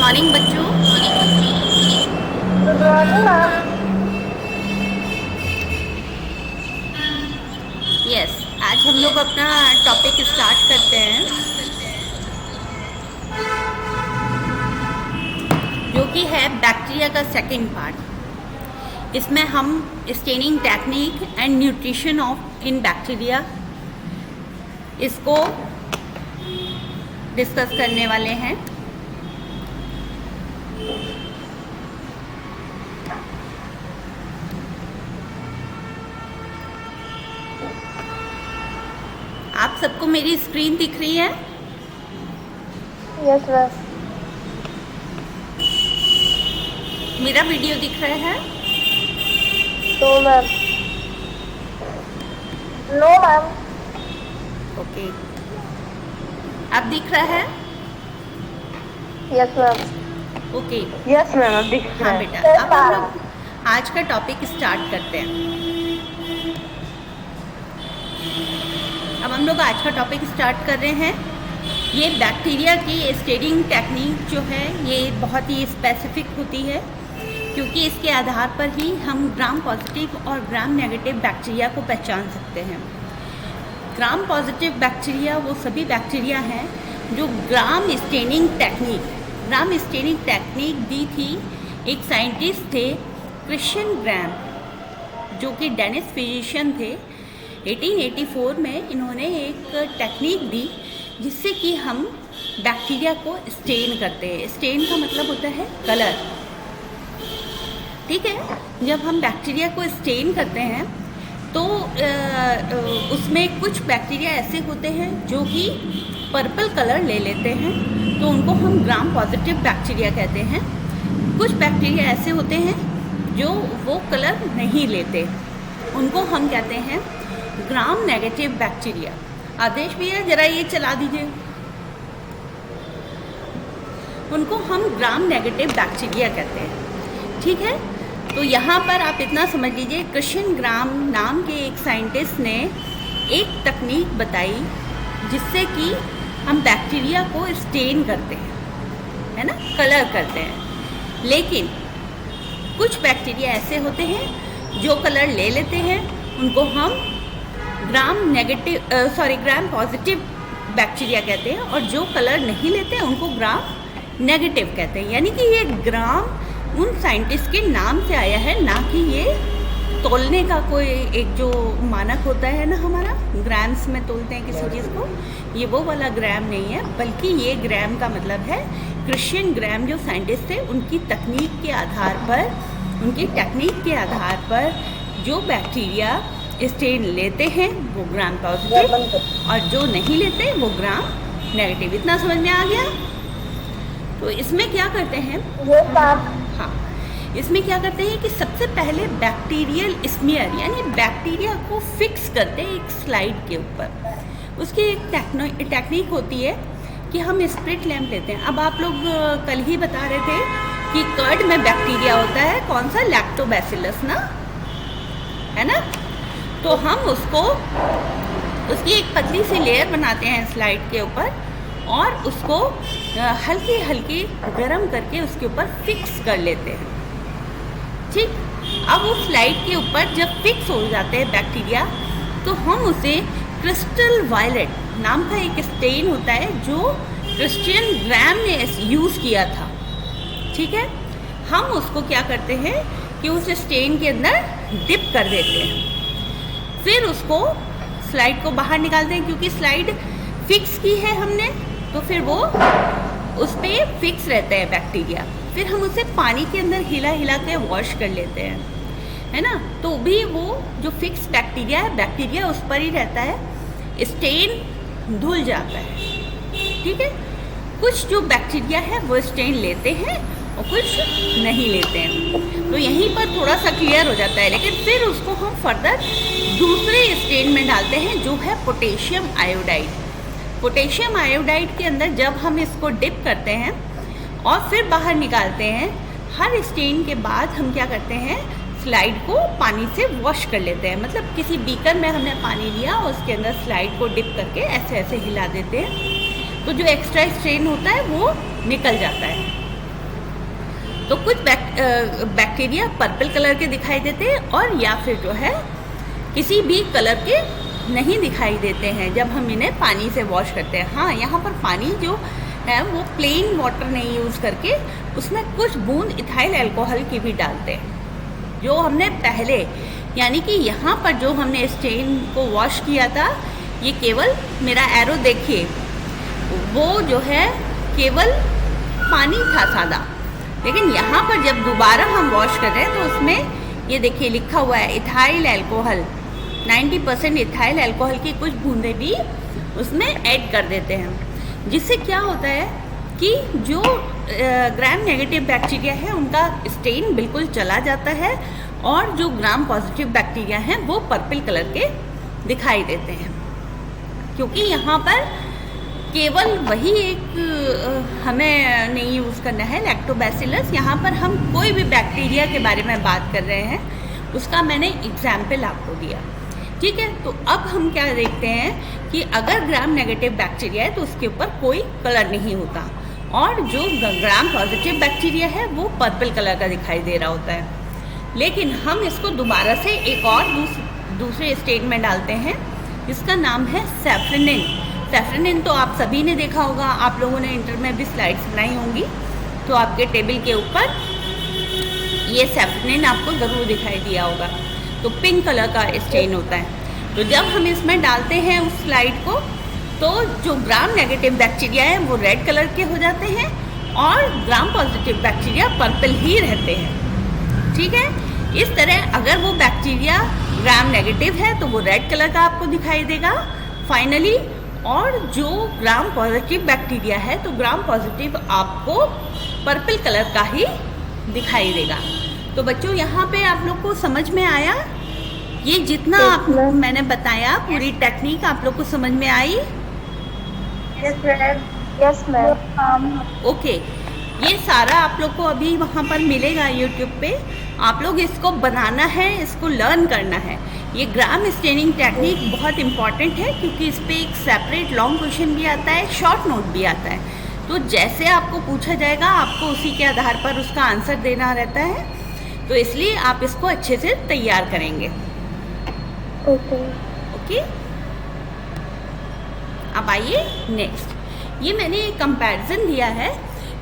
Morning बच्चों। Good morning ma'am. Yes, आज हम लोग अपना टॉपिक स्टार्ट करते हैं, जो कि है बैक्टीरिया का सेकंड पार्ट। इसमें हम staining technique and nutrition of in bacteria इसको डिस्कस करने वाले हैं। आप सबको मेरी स्क्रीन दिख रही है? Yes ma'am. मेरा वीडियो दिख रहा है? तो मैम, नो मैम। ओके, अब दिख रहा है? Yes ma'am. Okay. Yes ma'am, अब दिख रहा हाँ है। बेटा, अब हम लोग आज का टॉपिक स्टार्ट करते हैं। अब हम लोग आज का टॉपिक स्टार्ट कर रहे हैं। ये बैक्टीरिया की स्टेनिंग टेक्निक जो है ये बहुत ही स्पेसिफिक होती है, क्योंकि इसके आधार पर ही हम ग्राम पॉजिटिव और ग्राम नेगेटिव बैक्टीरिया को पहचान सकते हैं। ग्राम पॉजिटिव बैक्टीरिया वो सभी बैक्टीरिया हैं जो ग्राम स्टेनिंग टेक्निक दी थी एक साइंटिस्ट थे, क्रिश्चियन ग्राम, जो कि डेनिश फिजिशियन थे। 1884 में इन्होंने एक टेक्निक दी जिससे कि हम बैक्टीरिया को स्टेन करते हैं। स्टेन का मतलब होता है कलर, ठीक है। जब हम बैक्टीरिया को स्टेन करते हैं तो उसमें कुछ बैक्टीरिया ऐसे होते हैं जो कि पर्पल कलर ले लेते हैं, तो उनको हम ग्राम पॉजिटिव बैक्टीरिया कहते हैं। कुछ बैक्टीरिया ऐसे होते हैं जो वो कलर नहीं लेते, उनको हम कहते हैं ग्राम नेगेटिव बैक्टीरिया। आदेश भैया जरा ये चला दीजिए। उनको हम ग्राम नेगेटिव बैक्टीरिया कहते हैं, ठीक है। तो यहाँ पर आप इतना समझ लीजिए, क्रिश्चियन ग्राम नाम के एक साइंटिस्ट ने एक तकनीक बताई जिससे कि हम बैक्टीरिया को स्टेन करते हैं, है ना, कलर करते हैं। लेकिन कुछ बैक्टीरिया ऐसे होते हैं जो कलर ले लेते हैं, उनको हम ग्राम पॉजिटिव बैक्टीरिया कहते हैं, और जो कलर नहीं लेते हैं उनको ग्राम नेगेटिव कहते हैं। यानी कि ये ग्राम उन साइंटिस्ट के नाम से आया है, ना कि ये तोलने का कोई एक जो मानक होता है ना, हमारा ग्राम्स में तोलते हैं किसी चीज़ को, ये वो वाला ग्राम नहीं है, बल्कि ये ग्राम का मतलब है क्रिश्चियन ग्राम जो साइंटिस्ट थे उनकी तकनीक के आधार पर जो बैक्टीरिया स्टेन लेते हैं वो ग्राम पॉजिटिव और जो नहीं लेते वो ग्राम नेगेटिव। इतना समझ में आ गया? तो इसमें क्या करते हैं, हाँ, इसमें क्या करते हैं कि सबसे पहले बैक्टीरियल स्मीयर यानी बैक्टीरिया को फिक्स करते हैं एक स्लाइड के ऊपर। उसकी एक टेक्निक होती है कि हम स्प्रिट लैंप लेते हैं। अब आप लोग कल ही बता रहे थे कि कर्ड में बैक्टीरिया होता है, कौन सा, लैक्टोबैसिलस ना, है ना। तो हम उसकी एक पतली सी लेयर बनाते हैं स्लाइड के ऊपर और उसको हल्की हल्की गर्म करके उसके ऊपर फिक्स कर लेते हैं, ठीक। अब उस स्लाइड के ऊपर जब फिक्स हो जाते हैं बैक्टीरिया, तो हम उसे क्रिस्टल वायलेट नाम का एक स्टेन होता है जो क्रिश्चियन ग्राम ने यूज़ किया था, ठीक है। हम उसको क्या करते हैं कि उस स्टेन के अंदर डिप कर देते हैं, फिर उसको स्लाइड को बाहर निकालते हैं, क्योंकि स्लाइड फिक्स की है हमने, तो फिर वो उस पर फिक्स रहते हैं बैक्टीरिया। फिर हम उसे पानी के अंदर हिला हिला के वॉश कर लेते हैं, है ना। तो भी वो जो फिक्स बैक्टीरिया उस पर ही रहता है, स्टेन धुल जाता है, ठीक है। कुछ जो बैक्टीरिया है वो स्टेन लेते हैं और कुछ नहीं लेते हैं, तो यहीं पर थोड़ा सा क्लियर हो जाता है। लेकिन फिर उसको हम फर्दर दूसरे स्टेन में डालते हैं जो है पोटेशियम आयोडाइड। पोटेशियम आयोडाइड के अंदर जब हम इसको डिप करते हैं और फिर बाहर निकालते हैं, हर स्टेन के बाद हम क्या करते हैं, स्लाइड को पानी से वॉश कर लेते हैं। मतलब किसी बीकर में हमने पानी लिया और उसके अंदर स्लाइड को डिप करके ऐसे ऐसे हिला देते हैं, तो जो एक्स्ट्रा स्ट्रेन होता है वो निकल जाता है, तो कुछ बैक्टीरिया पर्पल कलर के दिखाई देते हैं और या फिर जो है किसी भी कलर के नहीं दिखाई देते हैं जब हम इन्हें पानी से वॉश करते हैं। हाँ, यहाँ पर पानी जो है वो प्लेन वाटर नहीं यूज़ करके उसमें कुछ बूंद इथाइल अल्कोहल की भी डालते हैं। जो हमने पहले यानी कि यहाँ पर जो हमने स्टेन को वॉश किया था, ये केवल मेरा एरो देखिए, वो जो है केवल पानी था सादा, लेकिन यहाँ पर जब दोबारा हम वॉश कर रहे हैं तो उसमें ये देखिए लिखा हुआ है इथाइल अल्कोहल, 90% इथाइल अल्कोहल की कुछ बूंदें भी उसमें ऐड कर देते हैं, जिससे क्या होता है कि जो ग्राम नेगेटिव बैक्टीरिया है उनका स्टेन बिल्कुल चला जाता है और जो ग्राम पॉजिटिव बैक्टीरिया हैं वो पर्पल कलर के दिखाई देते हैं। क्योंकि यहाँ पर केवल वही एक हमें नहीं यूज़ करना है, लैक्टोबैसिलस। यहाँ पर हम कोई भी बैक्टीरिया के बारे में बात कर रहे हैं, उसका मैंने एग्जाम्पल आपको दिया, ठीक है। तो अब हम क्या देखते हैं कि अगर ग्राम नेगेटिव बैक्टीरिया है तो उसके ऊपर कोई कलर नहीं होता और जो ग्राम पॉजिटिव बैक्टीरिया है वो पर्पल कलर का दिखाई दे रहा होता है। लेकिन हम इसको दोबारा से एक और दूसरे स्टेट में डालते हैं, इसका नाम है सैफ्रनिन। सैफ्रनिन तो आप सभी ने देखा होगा, आप लोगों ने इंटर में भी स्लाइड्स बनाई होंगी, तो आपके टेबल के ऊपर ये सैफ्रनिन आपको ज़रूर दिखाई दिया होगा। तो पिंक कलर का स्टेन होता है। तो जब हम इसमें डालते हैं उस स्लाइड को, तो जो ग्राम नेगेटिव बैक्टीरिया है वो रेड कलर के हो जाते हैं और ग्राम पॉजिटिव बैक्टीरिया पर्पल ही रहते हैं, ठीक है। इस तरह अगर वो बैक्टीरिया ग्राम नेगेटिव है तो वो रेड कलर का आपको दिखाई देगा फाइनली, और जो ग्राम पॉजिटिव बैक्टीरिया है तो ग्राम पॉजिटिव आपको पर्पल कलर का ही दिखाई देगा। तो बच्चों, यहाँ पे आप लोग को समझ में आया? ये जितना आपको मैंने बताया पूरी टेक्निक आप लोग को समझ में आई? Yes ma'am. ओके, ये सारा आप लोग को अभी वहाँ पर मिलेगा यूट्यूब पे। आप लोग इसको बनाना है, इसको लर्न करना है। ये ग्राम स्टेनिंग टेक्निक बहुत इम्पॉर्टेंट है क्योंकि इस पर एक सेपरेट लॉन्ग क्वेश्चन भी आता है, शॉर्ट नोट भी आता है। तो जैसे आपको पूछा जाएगा आपको उसी के आधार पर उसका आंसर देना रहता है, तो इसलिए आप इसको अच्छे से तैयार करेंगे। ओके, अब आइए नेक्स्ट। ये मैंने एक कंपैरिजन दिया है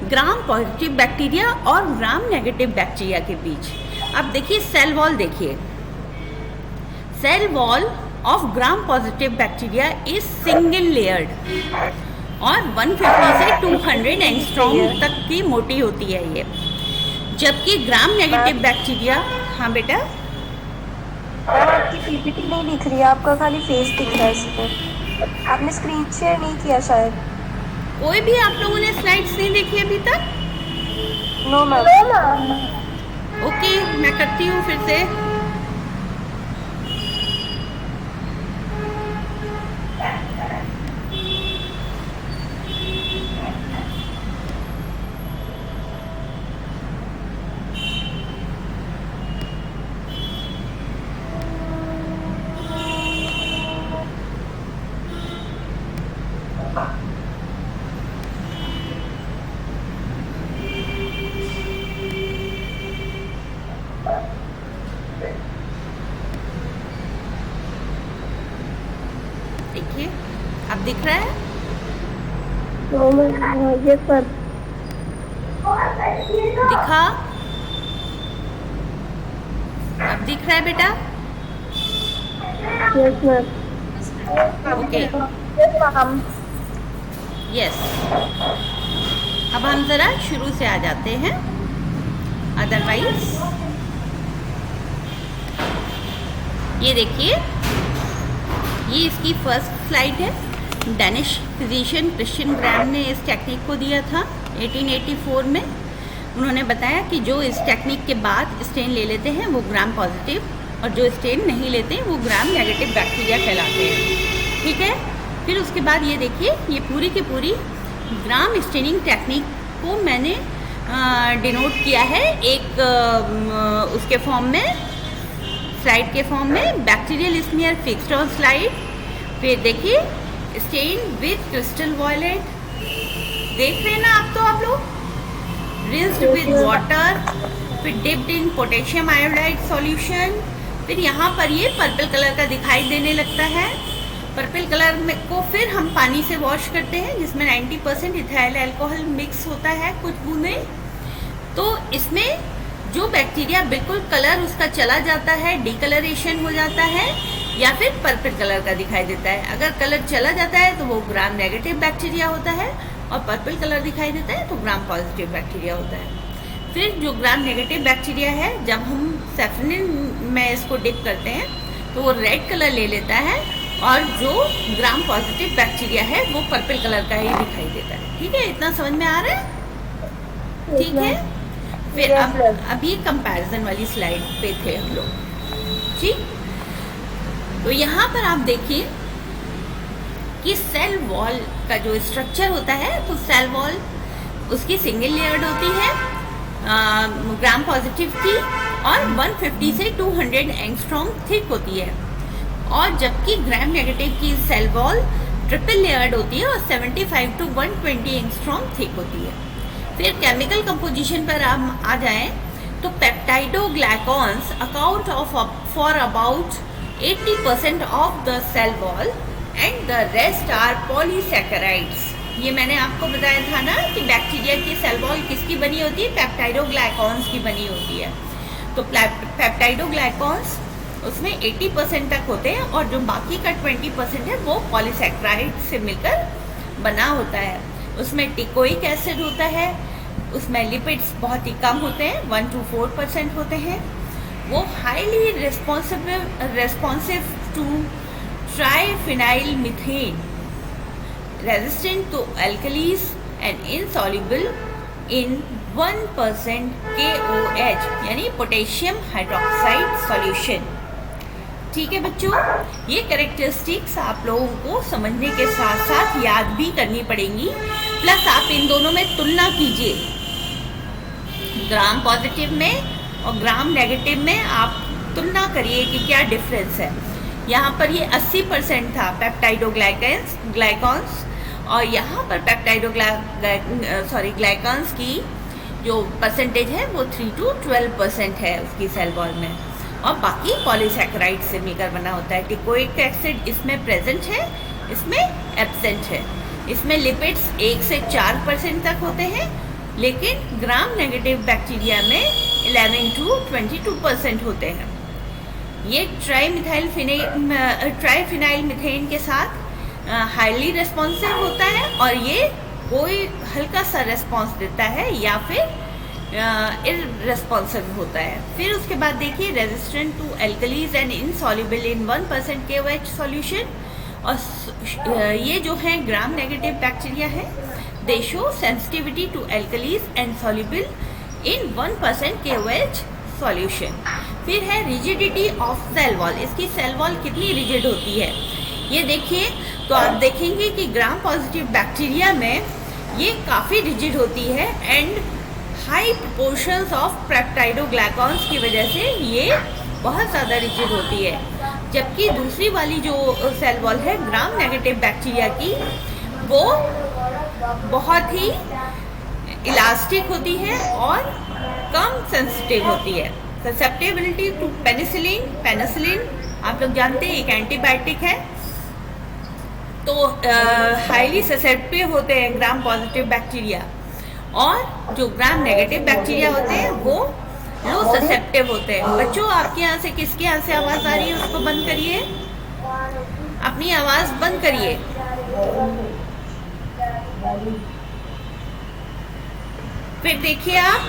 ग्राम पॉजिटिव बैक्टीरिया और ग्राम नेगेटिव बैक्टीरिया के बीच। अब देखिए सेल वॉल, देखिए cell wall of gram positive bacteria is single layered और 150 से 200 एंगस्ट्रॉम तक की मोटी होती है ये, जबकि ग्राम नेगेटिव बैक्टीरिया। हाँ बेटा, आपकी पीपीटी नहीं दिख रही है, आपका खाली फेस दिख रहा है इसमें। आपने स्क्रीन शेयर नहीं किया शायद। कोई भी आप लोगों ने स्लाइड्स नहीं देखी अभी तक? No ma'am. ओके, मैं करती हूँ फिर से। देखिए, अब दिख रहा है? ये पर दिखा? अब दिख रहा है बेटा? Yes ma'am. Okay, yes. अब हम ज़रा शुरू से आ जाते हैं, अदरवाइज ये देखिए, ये इसकी फर्स्ट स्लाइड है। डेनिश फिजिशियन क्रिश्चियन ग्राम ने इस टेक्निक को दिया था 1884 में। उन्होंने बताया कि जो इस टेक्निक के बाद स्टेन ले लेते हैं वो ग्राम पॉजिटिव, और जो स्टेन नहीं लेते हैं वो ग्राम नेगेटिव बैक्टीरिया कहलाते हैं, ठीक है। फिर उसके बाद ये देखिए, ये पूरी की पूरी ग्राम स्टेनिंग टेक्निक को मैंने डिनोट किया है एक उसके फॉर्म में, स्लाइड के फॉर्म में, bacterial smear fixed on slide. फिर देखिए स्टेन विथ क्रिस्टल वॉयलेट, देख रहे हैं ना आप? तो आप लोग रिंस्ड विद वाटर, फिर dipped in potassium iodide solution. फिर यहाँ पर ये पर्पल कलर का दिखाई देने लगता है। पर्पल कलर में को फिर हम पानी से वॉश करते हैं, जिसमें 90% इथाइल अल्कोहल मिक्स होता है, कुछ बूंदें। तो इसमें जो बैक्टीरिया बिल्कुल कलर उसका चला जाता है, डिकलरेशन हो जाता है, या फिर पर्पल कलर का दिखाई देता है। अगर कलर चला जाता है तो वो ग्राम नेगेटिव बैक्टीरिया होता है, और पर्पल कलर दिखाई देता है तो ग्राम पॉजिटिव बैक्टीरिया होता है। फिर जो ग्राम नेगेटिव बैक्टीरिया है, जब हम सैफरन में इसको डिप करते हैं तो वो रेड कलर ले लेता है, और जो ग्राम पॉजिटिव बैक्टीरिया है वो पर्पल कलर का ही दिखाई देता है। ठीक है, इतना समझ में आ रहा है? ठीक है। फिर अब ये कंपैरिजन वाली स्लाइड पे थे हम लोग। ठीक, तो यहाँ पर आप देखिए कि सेल वॉल का जो स्ट्रक्चर होता है, तो सेल वॉल उसकी सिंगल लेयर्ड होती है ग्राम पॉजिटिव की, और 150 से 200 एंगस्ट्रॉम थिक होती है। और जबकि ग्राम नेगेटिव की सेल वॉल ट्रिपल लेयर्ड होती है और 75 to 120 एंगस्ट्रॉम थिक होती है। फिर केमिकल कंपोजिशन पर आप आ जाएं तो peptidoglycans account for about 80% of the cell wall and the rest are polysaccharides. ये मैंने आपको बताया था ना कि बैक्टीरिया की सेल वॉल किसकी बनी होती है? पेप्टाइडोग्लाइकॉन्स की बनी होती है। तो पेप्टाइडोग्लाइकॉन्स उसमें 80% तक होते हैं, और जो बाकी का 20% है वो पॉलीसैकेराइड से मिलकर बना होता है। उसमें टिकोइक एसिड होता है, उसमें लिपिड्स बहुत ही कम होते हैं, 1 to 4% होते हैं। वो highly responsive to triphenyl methane, resistant to alkalis and insoluble in 1% KOH यानी पोटेशियम हाइड्रोक्साइड सॉल्यूशन। ठीक है बच्चों, ये कैरेक्टरिस्टिक्स आप लोगों को समझने के साथ साथ याद भी करनी पड़ेंगी। प्लस आप इन दोनों में तुलना कीजिए, ग्राम पॉजिटिव में और ग्राम नेगेटिव में आप तुलना करिए कि क्या डिफरेंस है। यहाँ पर ये 80% था पेप्टाइडोग्लाइकॉन्स, और यहाँ पर ग्लाइकॉन्स की जो परसेंटेज है वो 3 to 12% है उसकी सेल वॉल में, और बाकी पॉलीसैकेराइड से मिलकर बना होता है। टिकोइक एसिड इसमें प्रेजेंट है, इसमें एब्सेंट है। इसमें लिपिड्स 1 से 4% तक होते हैं, लेकिन ग्राम नेगेटिव बैक्टीरिया में 11 to 22% होते हैं। ये ट्राइफिनाइल मीथेन के साथ हाईली रेस्पॉन्सिव होता है, और ये कोई हल्का सा रेस्पॉन्स देता है या फिर इररेस्पॉन्सिव होता है। फिर उसके बाद देखिए resistant to alkalis and insoluble in 1% KOH solution. और ये जो है ग्राम नेगेटिव बैक्टीरिया है, they show sensitivity to alkalis and soluble in 1% KOH solution. फिर है रिजिडिटी ऑफ सेल वॉल, इसकी सेल वॉल कितनी रिजिड होती है ये देखिए। तो आप देखेंगे कि ग्राम पॉजिटिव बैक्टीरिया में ये काफ़ी रिजिड होती है, एंड हाई प्रोपोर्शंस ऑफ पेप्टाइडोग्लाइकॉन्स की वजह से ये बहुत ज़्यादा रिजिड होती है। जबकि दूसरी वाली जो सेल वॉल है ग्राम नेगेटिव बैक्टीरिया की, वो बहुत ही इलास्टिक होती है और कम सेंसिटिव होती है। ससेप्टेबिलिटी टू पेनिसिलिन आप लोग जानते हैं एक एंटीबायोटिक है, तो हाईली ससेप्टिव होते हैं ग्राम पॉजिटिव बैक्टीरिया, और जो ग्राम नेगेटिव बैक्टीरिया होते हैं वो लो ससेप्टिव होते हैं। बच्चों आपके यहाँ से किसके यहाँ से आवाज़ आ रही है उसको बंद करिए, अपनी आवाज़ बंद करिए। फिर देखिए आप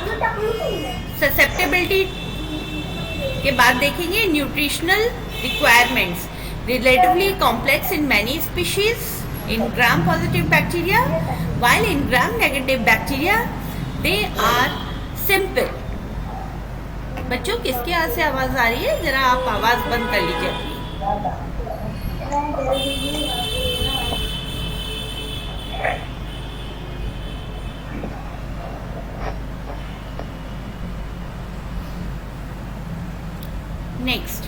ससेप्टेबिलिटी के बाद देखेंगे nutritional requirements, relatively complex in many species in gram positive bacteria, while in gram negative bacteria they are simple। बच्चों किसके यहाँ से आवाज़ आ रही है, जरा आप आवाज़ बंद कर लीजिए अपनी। नेक्स्ट,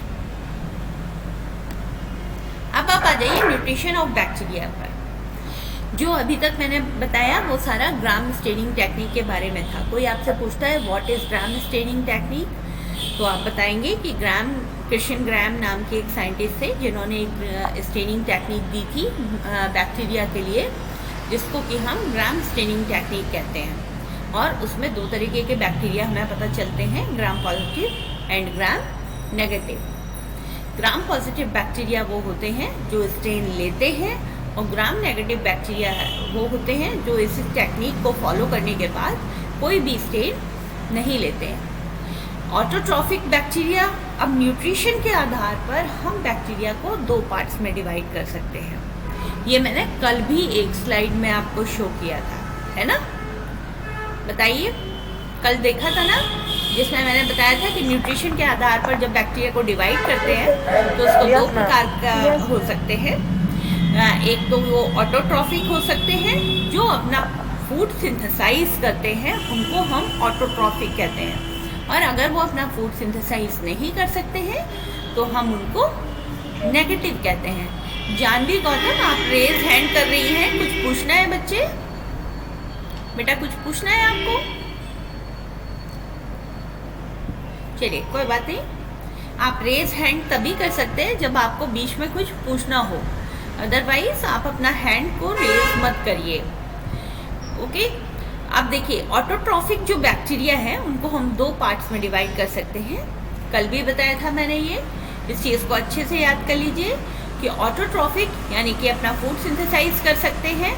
अब आप आ जाइए न्यूट्रिशन ऑफ बैक्टीरिया पर। जो अभी तक मैंने बताया वो सारा ग्राम स्टेनिंग टेक्निक के बारे में था। कोई आपसे पूछता है what is gram staining technique, तो आप बताएंगे कि क्रिश्चियन ग्राम नाम के एक साइंटिस्ट थे जिन्होंने एक स्टेनिंग टेक्निक दी थी बैक्टीरिया के लिए, जिसको कि हम ग्राम स्टेनिंग टेक्निक कहते हैं। और उसमें 2 तरीके के बैक्टीरिया हमें पता चलते हैं, gram positive and gram negative. Gram positive bacteria वो होते हैं जो स्टेन लेते हैं, और ग्राम नेगेटिव बैक्टीरिया वो होते हैं जो इस टेक्निक को फॉलो करने के बाद कोई भी स्टेन नहीं लेते हैं। ऑटोट्रॉफिक बैक्टीरिया, अब न्यूट्रिशन के आधार पर हम बैक्टीरिया को 2 पार्ट्स में डिवाइड कर सकते हैं। ये मैंने कल भी एक स्लाइड में आपको शो किया था, है ना? बताइए, कल देखा था ना, जिसमें मैंने बताया था कि न्यूट्रिशन के आधार पर जब बैक्टीरिया को डिवाइड करते हैं तो उसको 2 प्रकार का हो सकते हैं। एक तो वो ऑटोट्रॉफिक हो सकते हैं, जो अपना फूड सिंथेसाइज करते हैं, उनको हम ऑटोट्रॉफिक कहते हैं। और अगर वो अपना फूड सिंथेसाइज नहीं कर सकते हैं तो हम उनको नेगेटिव कहते हैं। जानवी गौतम, आप रेज हैंड कर रही हैं, कुछ पूछना है बच्चे? बेटा कुछ पूछना है आपको? चलिए कोई बात नहीं, आप रेज हैंड तभी कर सकते हैं जब आपको बीच में कुछ पूछना हो, अदरवाइज आप अपना हैंड को रेज मत करिए। ओके, अब देखिए ऑटोट्रॉफिक जो बैक्टीरिया है उनको हम 2 पार्ट्स में डिवाइड कर सकते हैं। कल भी बताया था मैंने ये, इस चीज़ को अच्छे से याद कर लीजिए कि ऑटोट्रॉफिक यानी कि अपना फूड सिंथेसाइज कर सकते हैं,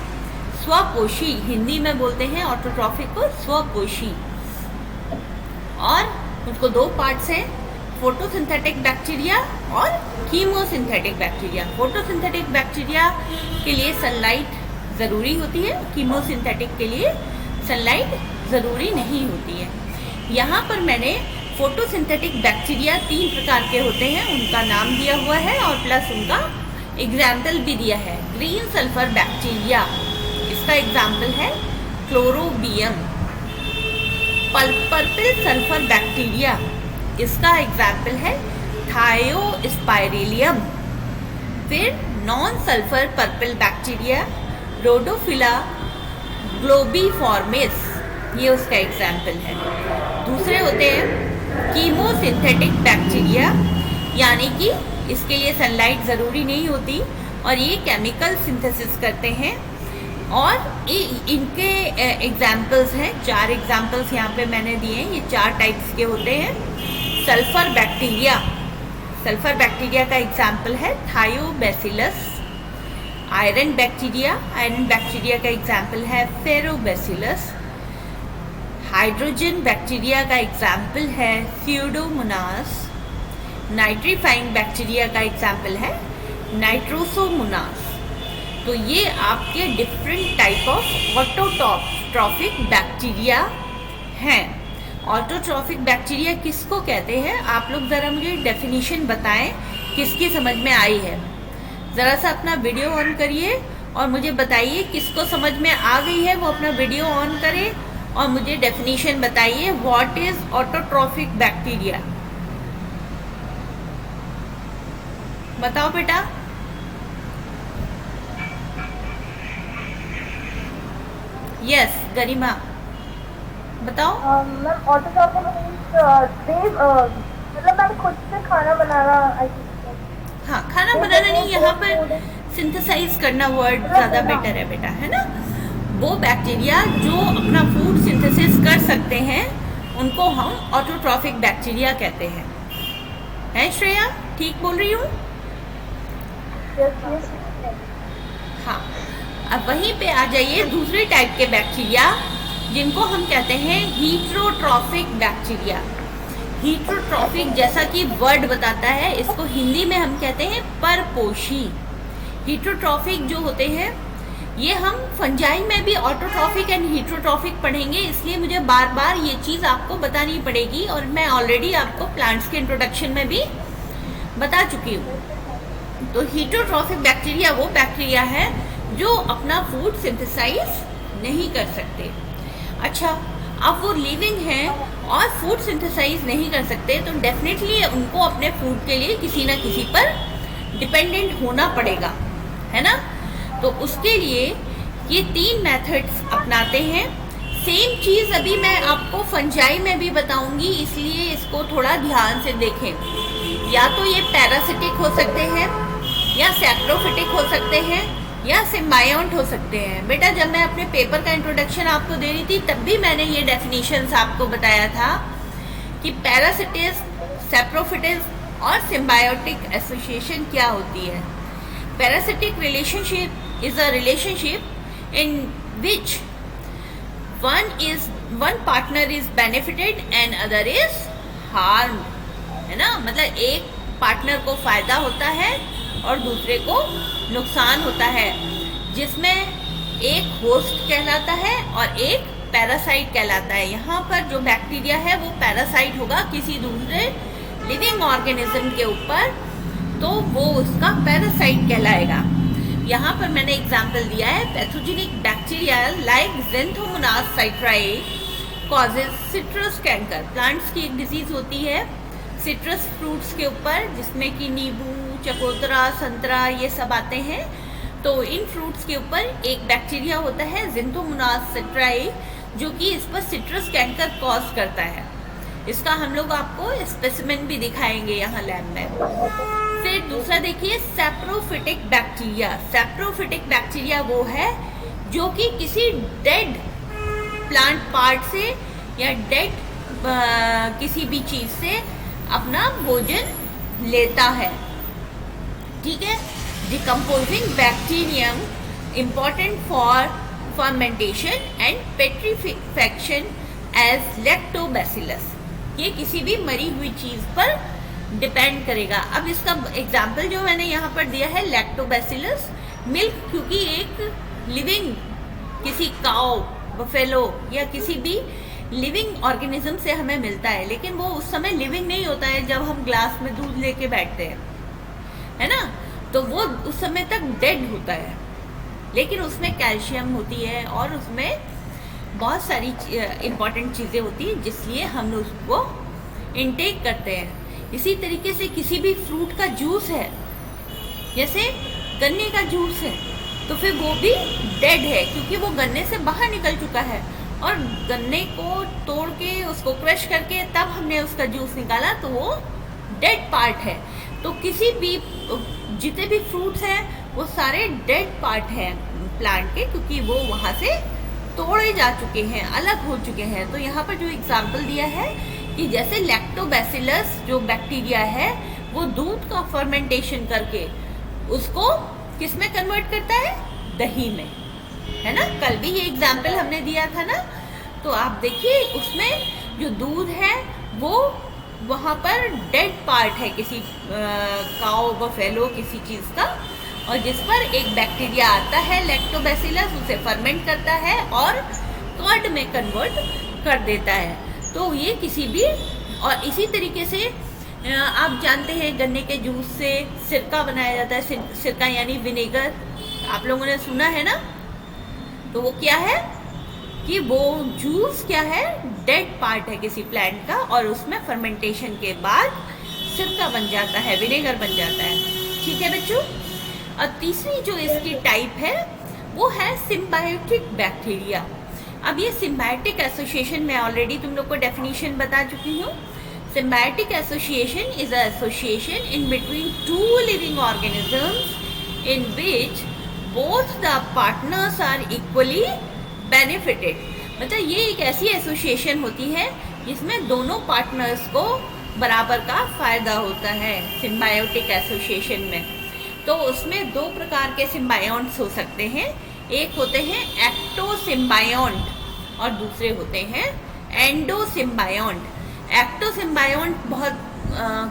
स्वपोषी, हिंदी में बोलते हैं ऑटोट्रॉफिक को स्वपोषी। और उनको 2 पार्ट्स हैं, फोटोसिंथेटिक बैक्टीरिया और कीमोसिंथेटिक बैक्टीरिया। फोटोसिंथेटिक बैक्टीरिया के लिए सनलाइट ज़रूरी होती है, कीमोसिंथेटिक के लिए सनलाइट ज़रूरी नहीं होती है। यहाँ पर मैंने फोटोसिंथेटिक बैक्टीरिया 3 प्रकार के होते हैं, उनका नाम दिया हुआ है और प्लस उनका एग्जाम्पल भी दिया है। ग्रीन सल्फर बैक्टीरिया, इसका एग्जाम्पल है क्लोरोबियम। पर्पल सल्फर बैक्टीरिया, इसका एग्जाम्पल है थायोस्पाइरेलियम। फिर नॉन सल्फर पर्पल बैक्टीरिया रोडोफिला ग्लोबिफॉर्मिस, ये उसका एग्जाम्पल है। दूसरे होते हैं कीमोसिंथेटिक बैक्टीरिया, यानी कि इसके लिए सनलाइट ज़रूरी नहीं होती और ये केमिकल सिंथेसिस करते हैं। और इनके एग्जाम्पल्स हैं, 4 एग्जाम्पल्स यहाँ पे मैंने दिए हैं। ये 4 टाइप्स के होते हैं। सल्फर बैक्टीरिया, सल्फर बैक्टीरिया का एग्जाम्पल है Thiobacillus. Iron bacteria, iron bacteria का एग्जाम्पल है फेरोबैसिलस। हाइड्रोजन बैक्टीरिया का एग्जाम्पल है स्यूडोमोनास। नाइट्रीफाइंग बैक्टीरिया का एग्जाम्पल है नाइट्रोसोमोनास। तो ये आपके different type of autotrophic bacteria हैं। ऑटोट्रॉफिक बैक्टीरिया किसको कहते हैं? आप लोग ज़रा मुझे डेफिनेशन बताएं, किसकी समझ में आई है। ज़रा सा अपना वीडियो ऑन करिए और मुझे बताइए किसको समझ में आ गई है, वो अपना वीडियो ऑन करे और मुझे डेफिनेशन बताइए, व्हाट इज़ ऑटोट्रॉफिक बैक्टीरिया। बताओ बेटा। यस गरिमा बताओ। मैम ऑटोट्रॉफिक मतलब मैम खुद से खाना बनाना। हाँ, खाना बनाना नहीं, यहाँ पर सिंथेसाइज करना वर्ड ज़्यादा बेटर है बेटा, है ना। वो बैक्टीरिया जो अपना फूड सिंथेसिस कर सकते हैं उनको हम ऑटोट्रॉफिक बैक्टीरिया कहते हैं। है श्रेया, ठीक बोल रही हूँ? हाँ, अब वहीं पे आ जाइए दूसरे टाइप के बैक्टीरिया जिनको हम कहते हैं हीट्रोट्रॉफिक बैक्टीरिया। हीट्रोट्रॉफिक जैसा कि वर्ड बताता है, इसको हिंदी में हम कहते हैं परपोषी। हीट्रोट्रॉफिक जो होते हैं ये हम फंजाई में भी ऑटोट्रॉफिक एंड हीट्रोट्रॉफिक पढ़ेंगे, इसलिए मुझे बार बार ये चीज़ आपको बतानी पड़ेगी और मैं ऑलरेडी आपको प्लांट्स के इंट्रोडक्शन में भी बता चुकी हूँ। तो हीट्रोट्रॉफिक बैक्टीरिया वो बैक्टीरिया है जो अपना फूड सिंथेसाइज नहीं कर सकते। अच्छा, अब वो लिविंग हैं और फूड सिंथेसाइज नहीं कर सकते तो डेफिनेटली उनको अपने फूड के लिए किसी ना किसी पर डिपेंडेंट होना पड़ेगा, है ना। तो उसके लिए ये 3 मेथड्स अपनाते हैं। सेम चीज़ अभी मैं आपको फंजाई में भी बताऊंगी, इसलिए इसको थोड़ा ध्यान से देखें। या तो ये पैरासिटिक हो सकते हैं, या सैप्रोफिटिक हो सकते हैं, या सिम्बायोंट हो सकते हैं। बेटा जब मैं अपने पेपर का इंट्रोडक्शन आपको दे रही थी तब भी मैंने ये डेफिनेशंस आपको बताया था कि पैरासिटिस, सैप्रोफिटिस और सिम्बायोटिक एसोसिएशन क्या होती है। Parasitic relationship is a relationship in which one partner is benefited and other is harmed, है ना। मतलब एक पार्टनर को फायदा होता है और दूसरे को नुकसान होता है, जिसमें एक होस्ट कहलाता है और एक पैरासाइट कहलाता है। यहाँ पर जो बैक्टीरिया है वो पैरासाइट होगा किसी दूसरे लिविंग ऑर्गेनिज्म के ऊपर, तो वो उसका पैरासाइट कहलाएगा। यहाँ पर मैंने एग्जाम्पल दिया है, pathogenic bacteria like xanthomonas citri causes citrus canker. Plants की एक डिजीज होती है सिट्रस फ्रूट्स के ऊपर, जिसमें कि नींबू, चकोतरा, संतरा ये सब आते हैं। तो इन फ्रूट्स के ऊपर एक बैक्टीरिया होता है ज़ेंथोमोनास साइट्राई, जो कि इस पर सिट्रस कैंकर कॉज करता है। इसका हम लोग आपको स्पेसिमेन भी दिखाएंगे यहाँ लैब में। फिर दूसरा देखिए सैप्रोफिटिक बैक्टीरिया। सैप्रोफिटिक बैक्टीरिया वो है जो कि किसी डेड प्लांट पार्ट से या डेड किसी भी चीज से अपना भोजन लेता है, ठीक है। Decomposing bacterium important for fermentation and petrifaction as lactobacillus. ये किसी भी मरी हुई चीज पर डिपेंड करेगा। अब इसका एग्जाम्पल जो मैंने यहाँ पर दिया है लैक्टोबैसिलस मिल्क, क्योंकि एक लिविंग किसी काउ, बफेलो या किसी भी लिविंग ऑर्गेनिज्म से हमें मिलता है, लेकिन वो उस समय लिविंग नहीं होता है जब हम ग्लास में दूध लेके बैठते हैं, है ना। तो वो उस समय तक डेड होता है, लेकिन उसमें कैल्शियम होती है और उसमें बहुत सारी इम्पॉर्टेंट चीज़ें होती हैं, जिसलिए हम उसको इनटेक करते हैं। इसी तरीके से किसी भी फ्रूट का जूस है, जैसे गन्ने का जूस है, तो फिर वो भी डेड है क्योंकि वो गन्ने से बाहर निकल चुका है, और गन्ने को तोड़ के उसको क्रश करके तब हमने उसका जूस निकाला, तो वो डेड पार्ट है। तो किसी भी जितने भी फ्रूट्स हैं वो सारे डेड पार्ट हैं प्लांट के, क्योंकि वो वहाँ से तोड़े जा चुके हैं, अलग हो चुके हैं। तो यहाँ पर जो एग्जाम्पल दिया है कि जैसे लैक्टोबैसिलस जो बैक्टीरिया है वो दूध का फर्मेंटेशन करके उसको किस में कन्वर्ट करता है, दही में, है ना। कल भी ये एग्जाम्पल हमने दिया था ना। तो आप देखिए उसमें जो दूध है वो वहाँ पर डेड पार्ट है किसी काऊ, बफेलो, किसी चीज़ का, और जिस पर एक बैक्टीरिया आता है लैक्टोबैसिलस, उसे फर्मेंट करता है और कर्ड में कन्वर्ट कर देता है। तो ये किसी भी, और इसी तरीके से आप जानते हैं गन्ने के जूस से सिरका बनाया जाता है। सिरका यानी विनेगर, आप लोगों ने सुना है ना। तो वो क्या है कि वो जूस क्या है, डेड पार्ट है किसी प्लांट का, और उसमें फर्मेंटेशन के बाद सिरका बन जाता है, विनेगर बन जाता है, ठीक है बच्चों। और तीसरी जो इसकी टाइप है वो है सिम्बायोटिक बैक्टीरिया। अब ये सिम्बायोटिक एसोसिएशन मैं ऑलरेडी तुम लोग को डेफिनेशन बता चुकी हूँ। Symbiotic association is a association in between two living organisms in which both the partners are equally benefited. मतलब ये एक ऐसी एसोसिएशन होती है जिसमें दोनों पार्टनर्स को बराबर का फायदा होता है सिम्बायोटिक एसोसिएशन में। तो उसमें दो प्रकार के सिम्बायोंट्स हो सकते हैं, एक होते हैं एक्टोसिम्बायोंट और दूसरे होते हैं एंडोसिम्बायोंट। एक्टोसिम्बायोंट बहुत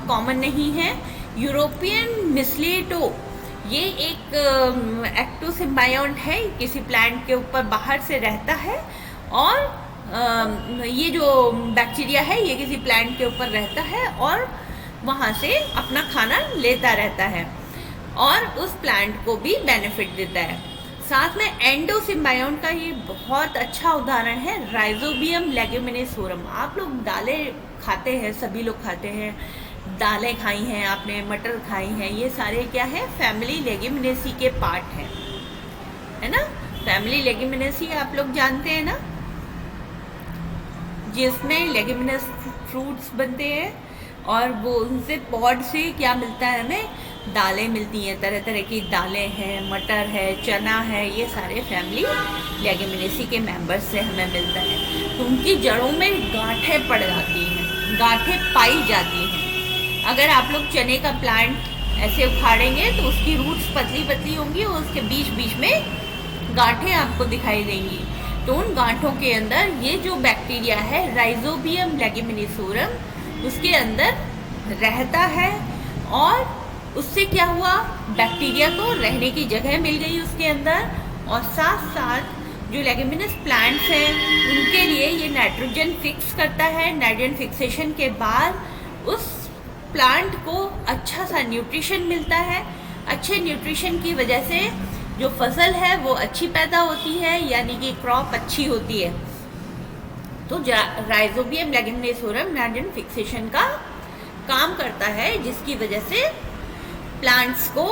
कॉमन नहीं है। यूरोपियन मिस्लेटो ये एक एक्टोसिम्बायोंट है, किसी प्लांट के ऊपर बाहर से रहता है, और ये जो बैक्टीरिया है ये किसी प्लांट के ऊपर रहता है और वहाँ से अपना खाना लेता रहता है और उस प्लांट को भी बेनिफिट देता है। साथ में एंडोसिम्बायोंट का ये बहुत अच्छा उदाहरण है राइजोबियम लेग्यूमिनेसोरम। आप लोग दालें खाते हैं, सभी लोग खाते हैं, दालें खाई हैं आपने, मटर खाई हैं, ये सारे क्या है, फैमिली लेग्यूमिनेसी के पार्ट हैं, है ना। फैमिली लेग्यूमिनेसी आप लोग जानते हैं ना, जिसमें लेग्यूमिनस फ्रूट्स बनते हैं और वो उनसे पॉड से क्या मिलता है, हमें दालें मिलती हैं, तरह तरह की दालें हैं, मटर है, चना है, ये सारे फैमिली लेग्यूमिनेसी के मेंबर्स से हमें मिलता है। तो उनकी जड़ों में गांठें पड़ जाती हैं, गांठें पाई जाती हैं। अगर आप लोग चने का प्लांट ऐसे उखाड़ेंगे तो उसकी रूट्स पतली पतली होंगी और उसके बीच बीच में गांठें आपको दिखाई देंगी। तो उन गांठों के अंदर ये जो बैक्टीरिया है राइजोबियम लेग्यूमिनेसोरम, उसके अंदर रहता है और उससे क्या हुआ, बैक्टीरिया को रहने की जगह मिल गई उसके अंदर, और साथ साथ जो लेग्यूमिनस प्लांट्स हैं उनके लिए ये नाइट्रोजन फिक्स करता है। नाइट्रोजन फिक्सेशन के बाद उस प्लांट को अच्छा सा न्यूट्रिशन मिलता है। अच्छे न्यूट्रिशन की वजह से जो फसल है वो अच्छी पैदा होती है, यानी कि क्रॉप अच्छी होती है। तो राइजोबियम लेग्यूमिनेसोरम नाइट्रोजन फिक्सेशन का काम करता है, जिसकी वजह से प्लांट्स को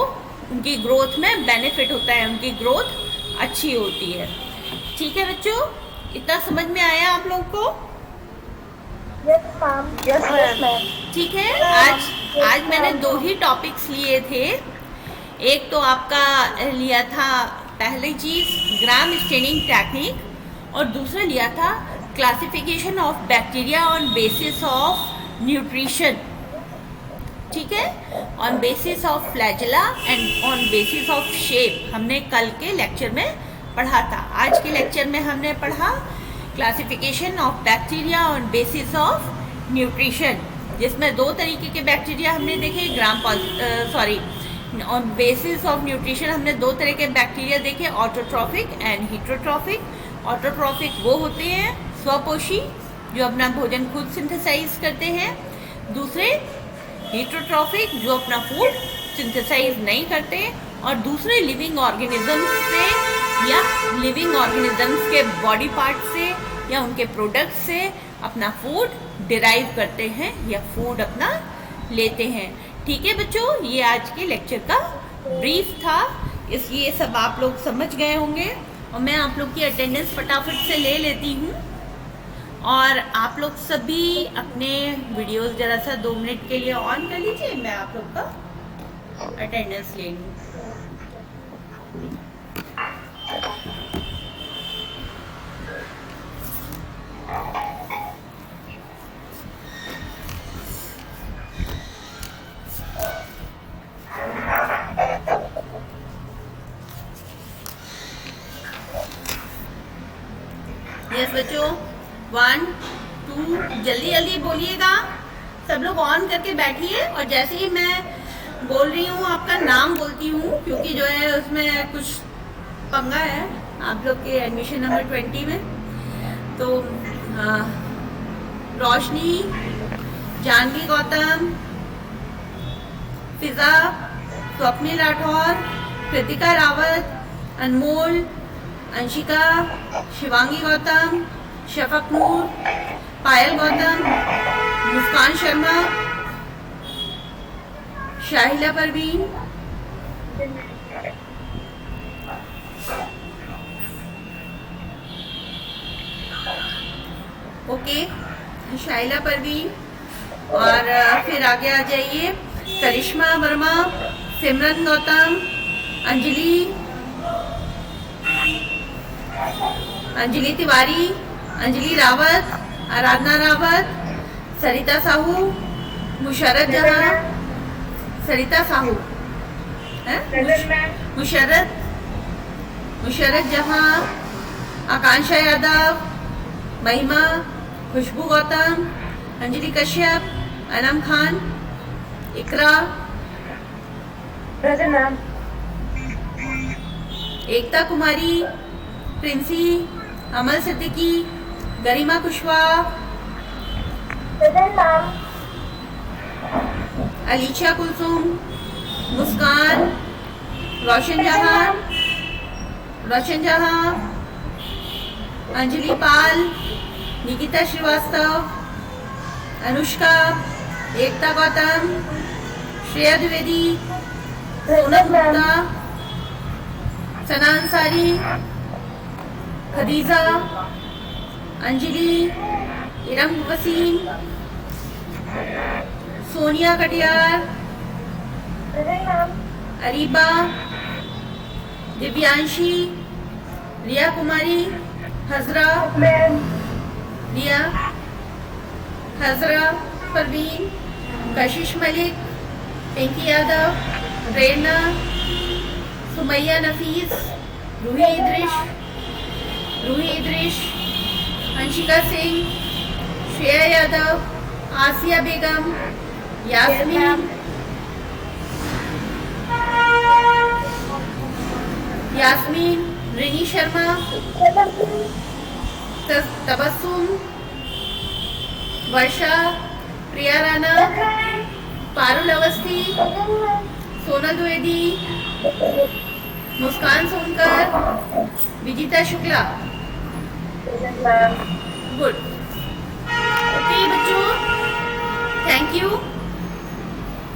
उनकी ग्रोथ में बेनिफिट होता है, उनकी ग्रोथ अच्छी होती है। ठीक है बच्चों, इतना समझ में आया आप लोग को? Yes ma'am. ठीक है, आज मैंने 2 ही टॉपिक्स लिए थे। एक तो आपका लिया था पहली चीज ग्राम स्टेनिंग टेक्निक, और दूसरा लिया था classification of bacteria on basis of nutrition. ठीक है, on basis of flagella and on basis of shape हमने कल के लेक्चर में पढ़ा था। आज के लेक्चर में हमने पढ़ा classification of bacteria on basis of nutrition, जिसमें 2 तरीके के बैक्टीरिया हमने देखे। ऑन बेसिस ऑफ न्यूट्रिशन हमने 2 तरह के बैक्टीरिया देखे, ऑटोट्रॉफिक एंड हीटरोट्रॉफिक। ऑटोट्रॉफिक वो होते हैं स्वपोषी, जो अपना भोजन खुद सिंथेसाइज करते हैं। दूसरे हीटरोट्रॉफिक, जो अपना फूड सिंथेसाइज नहीं करते। और दूसरे लिविंग ऑर्गेनिजम्स से या लिविंग ऑर्गेनिजम्स के बॉडी पार्ट से या उनके प्रोडक्ट से अपना फूड डिराइव करते हैं या फूड अपना लेते हैं। ठीक है बच्चों, ये आज के लेक्चर का ब्रीफ था, इसलिए सब आप लोग समझ गए होंगे। और मैं आप लोग की अटेंडेंस फटाफट से ले लेती हूँ, और आप लोग सभी अपने वीडियोस जरा सा 2 मिनट के लिए ऑन कर लीजिए, मैं आप लोग का अटेंडेंस ले लूँ। यस बच्चों, 1 2 जल्दी जल्दी बोलिएगा, सब लोग ऑन करके बैठिए। और जैसे ही मैं बोल रही हूँ आपका नाम बोलती हूँ, क्योंकि जो है उसमें कुछ पंगा है आप लोग के एडमिशन नंबर 20 में। तो रोशनी, जानवी गौतम, फिजा, स्वप्निल राठौर, कृतिका रावत, अनमोल, अंशिका, शिवांगी गौतम, शफक नूर, पायल गौतम, मुस्कान शर्मा, शाहिला परवीन, ओके, शाहिला परवीन। और फिर आगे आ जाइए, करिश्मा वर्मा, सिमरन गौतम, अंजलि तिवारी, अंजलि रावत, आराधना रावत, सरिता साहू, मुशर्रत जहां, सरिता साहू, मुशर्रत जहां, आकांक्षा यादव, महिमा, खुशबू गौतम, अंजलि कश्यप, अनम खान, इकरा, एकता कुमारी, प्रिंसी, अमल सिद्दीकी, गरिमा कुशवाहा, अलीशा कुलसुम, मुस्कान, रोशन जहां, अंजलि पाल, निकिता श्रीवास्तव, अनुष्का, एकता गौतम, श्रेया द्विवेदी, सोनम गुप्ता, सना अंसारी, खदीजा, अंजलि, इरम वसीम, सोनिया कटियार, अरीबा, दिव्यांशी, रिया कुमारी, हजरा, रिया, हजरा, परवीन, कशिश मलिक, पिंकी यादव, प्रेरणा, सुमैया नफीस, रूही इद्रिश, अंशिका सिंह, श्रेया यादव, आसिया बेगम, यास्मीन, रिनी शर्मा, तबस्सुम, वर्षा, प्रिया राणा, पारुल अवस्थी, सोनल द्विवेदी, मुस्कान सोनकर, विजिता शुक्ला। गुड। ओके बच्चों, थैंक यू।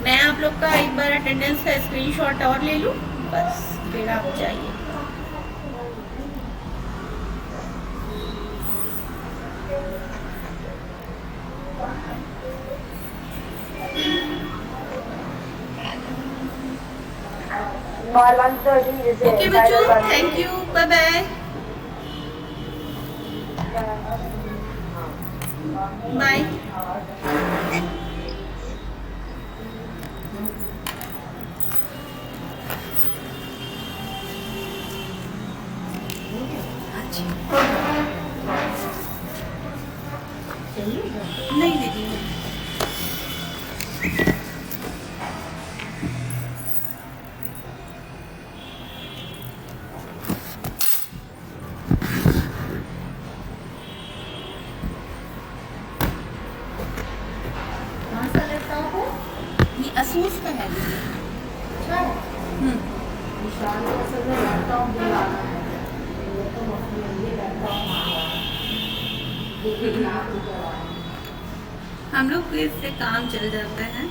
मैं आप लोग का एक बार अटेंडेंस का स्क्रीनशॉट और ले लूँ, बस फिर आप जाइए। ओके बच्चों, thank you, bye bye. Bye. नहीं दीदी, ये असूस का है दीदी। हम लोग को इससे काम चल जाता है।